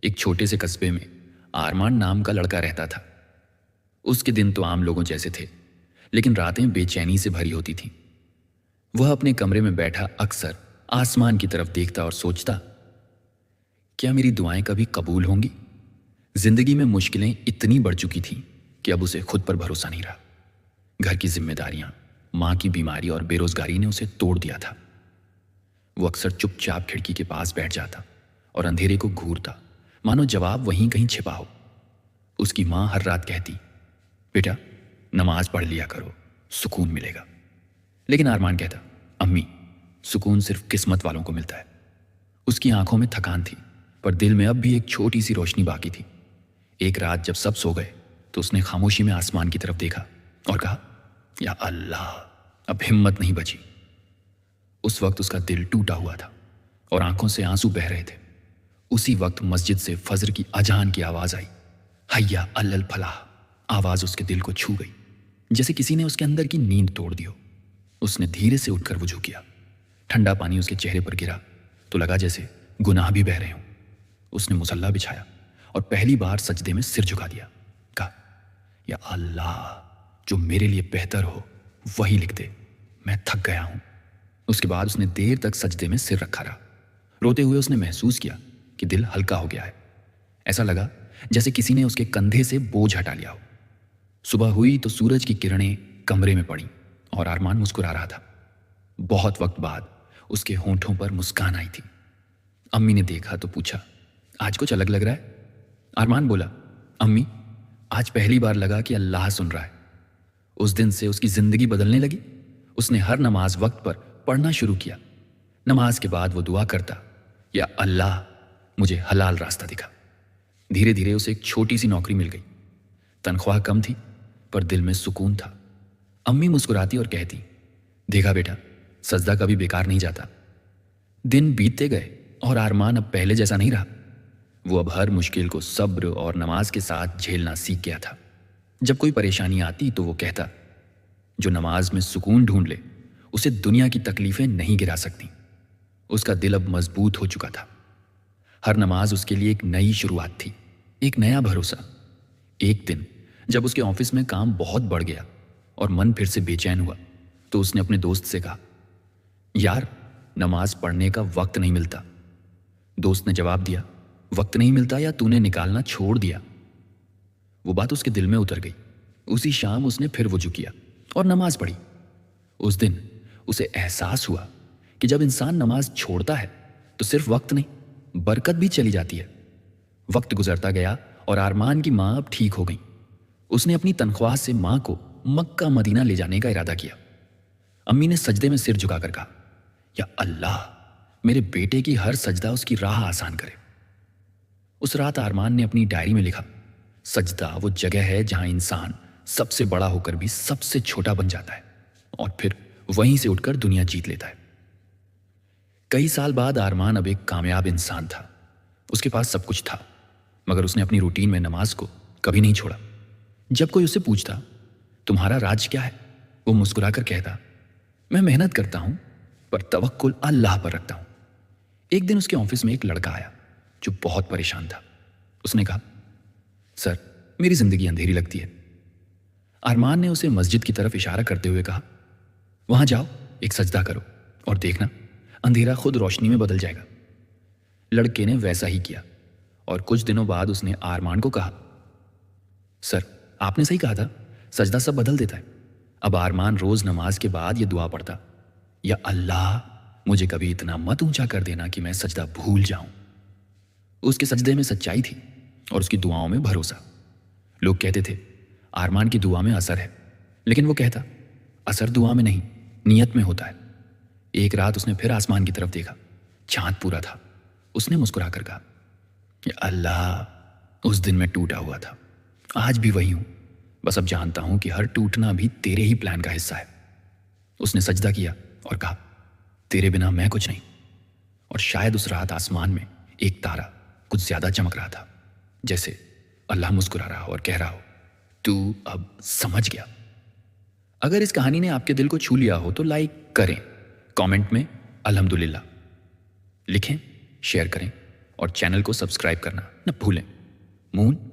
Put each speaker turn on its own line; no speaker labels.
एक छोटे से कस्बे में आरमान नाम का लड़का रहता था। उसके दिन तो आम लोगों जैसे थे, लेकिन रातें बेचैनी से भरी होती थीं। वह अपने कमरे में बैठा अक्सर आसमान की तरफ देखता और सोचता, क्या मेरी दुआएं कभी कबूल होंगी? जिंदगी में मुश्किलें इतनी बढ़ चुकी थीं कि अब उसे खुद पर भरोसा नहीं रहा। घर की जिम्मेदारियां, माँ की बीमारी और बेरोजगारी ने उसे तोड़ दिया था। वो अक्सर चुपचाप खिड़की के पास बैठ जाता और अंधेरे को घूरता, मानो जवाब वहीं कहीं छिपा हो। उसकी माँ हर रात कहती, बेटा नमाज पढ़ लिया करो, सुकून मिलेगा। लेकिन आरमान कहता, अम्मी सुकून सिर्फ किस्मत वालों को मिलता है। उसकी आंखों में थकान थी, पर दिल में अब भी एक छोटी सी रोशनी बाकी थी। एक रात जब सब सो गए तो उसने खामोशी में आसमान की तरफ देखा और कहा, या अल्लाह, अब हिम्मत नहीं बची। उस वक्त उसका दिल टूटा हुआ था और आंखों से आंसू बह रहे थे। उसी वक्त मस्जिद से फजर की अजान की आवाज आई। हैया अल्लल फलाह। आवाज उसके दिल को छू गई, जैसे किसी ने उसके अंदर की नींद तोड़ दी हो। उसने धीरे से उठकर वुजू किया। ठंडा पानी उसके चेहरे पर गिरा तो लगा जैसे गुनाह भी बह रहे हों। उसने मुसल्ला बिछाया और पहली बार सजदे में सिर झुका दिया। कहा, या अल्लाह, जो मेरे लिए बेहतर हो वही लिख दे, मैं थक गया हूं। उसके बाद उसने देर तक सजदे में सिर रखा रहा। रोते हुए उसने महसूस किया कि दिल हल्का हो गया है। ऐसा लगा जैसे किसी ने उसके कंधे से बोझ हटा लिया हो। सुबह हुई तो सूरज की किरणें कमरे में पड़ी और आरमान मुस्कुरा रहा था। बहुत वक्त बाद उसके होंठों पर मुस्कान आई थी। अम्मी ने देखा तो पूछा, आज कुछ अलग लग रहा है? आरमान बोला, अम्मी आज पहली बार लगा कि अल्लाह सुन रहा है। उस दिन से उसकी जिंदगी बदलने लगी। उसने हर नमाज वक्त पर पढ़ना शुरू किया। नमाज के बाद वो दुआ करता, या अल्लाह मुझे हलाल रास्ता दिखा। धीरे धीरे उसे एक छोटी सी नौकरी मिल गई। तनख्वाह कम थी पर दिल में सुकून था। अम्मी मुस्कुराती और कहती, देखा बेटा, सजदा कभी बेकार नहीं जाता। दिन बीतते गए और आरमान अब पहले जैसा नहीं रहा। वो अब हर मुश्किल को सब्र और नमाज के साथ झेलना सीख गया था। जब कोई परेशानी आती तो वो कहता, जो नमाज में सुकून ढूंढ ले उसे दुनिया की तकलीफें नहीं गिरा सकती। उसका दिल अब मजबूत हो चुका था। हर नमाज उसके लिए एक नई शुरुआत थी, एक नया भरोसा। एक दिन जब उसके ऑफिस में काम बहुत बढ़ गया और मन फिर से बेचैन हुआ तो उसने अपने दोस्त से कहा, यार नमाज पढ़ने का वक्त नहीं मिलता। दोस्त ने जवाब दिया, वक्त नहीं मिलता या तूने निकालना छोड़ दिया? वो बात उसके दिल में उतर गई। उसी शाम उसने फिर वुजू किया और नमाज पढ़ी। उस दिन उसे एहसास हुआ कि जब इंसान नमाज छोड़ता है तो सिर्फ वक्त नहीं, बरकत भी चली जाती है। वक्त गुजरता गया और आरमान की माँ अब ठीक हो गई। उसने अपनी तनख्वाह से माँ को मक्का मदीना ले जाने का इरादा किया। अम्मी ने सजदे में सिर झुकाकर कहा, या अल्लाह, मेरे बेटे की हर सजदा उसकी राह आसान करे। उस रात आरमान ने अपनी डायरी में लिखा, सजदा वो जगह है जहां इंसान सबसे बड़ा होकर भी सबसे छोटा बन जाता है और फिर वहीं से उठकर दुनिया जीत लेता है। कई साल बाद आरमान अब एक कामयाब इंसान था। उसके पास सब कुछ था, मगर उसने अपनी रूटीन में नमाज को कभी नहीं छोड़ा। जब कोई उससे पूछता, तुम्हारा राज क्या है, वो मुस्कुराकर कहता, मैं मेहनत करता हूं पर तवक्कुल अल्लाह पर रखता हूं। एक दिन उसके ऑफिस में एक लड़का आया जो बहुत परेशान था। उसने कहा, सर मेरी जिंदगी अंधेरी लगती है। आरमान ने उसे मस्जिद की तरफ इशारा करते हुए कहा, वहां जाओ, एक सजदा करो और देखना अंधेरा खुद रोशनी में बदल जाएगा। लड़के ने वैसा ही किया और कुछ दिनों बाद उसने आरमान को कहा, सर आपने सही कहा था, सजदा सब बदल देता है। अब आरमान रोज नमाज के बाद ये दुआ पढ़ता, या अल्लाह, मुझे कभी इतना मत ऊंचा कर देना कि मैं सजदा भूल जाऊं। उसके सजदे में सच्चाई थी और उसकी दुआओं में भरोसा। लोग कहते थे, आरमान की दुआ में असर है, लेकिन वो कहता, असर दुआ में नहीं, नियत में होता है। एक रात उसने फिर आसमान की तरफ देखा। चांद पूरा था। उसने मुस्कुराकर कहा, या अल्लाह, उस दिन मैं टूटा हुआ था, आज भी वही हूं। बस अब जानता हूं कि हर टूटना भी तेरे ही प्लान का हिस्सा है। उसने सजदा किया और कहा, तेरे बिना मैं कुछ नहीं। और शायद उस रात आसमान में एक तारा कुछ ज्यादा चमक रहा था, जैसे अल्लाह मुस्कुरा रहा हो और कह रहा हो, तू अब समझ गया। अगर इस कहानी ने आपके दिल को छू लिया हो तो लाइक करें, कमेंट में अल्हम्दुलिल्लाह लिखें, शेयर करें और चैनल को सब्सक्राइब करना न भूलें। मून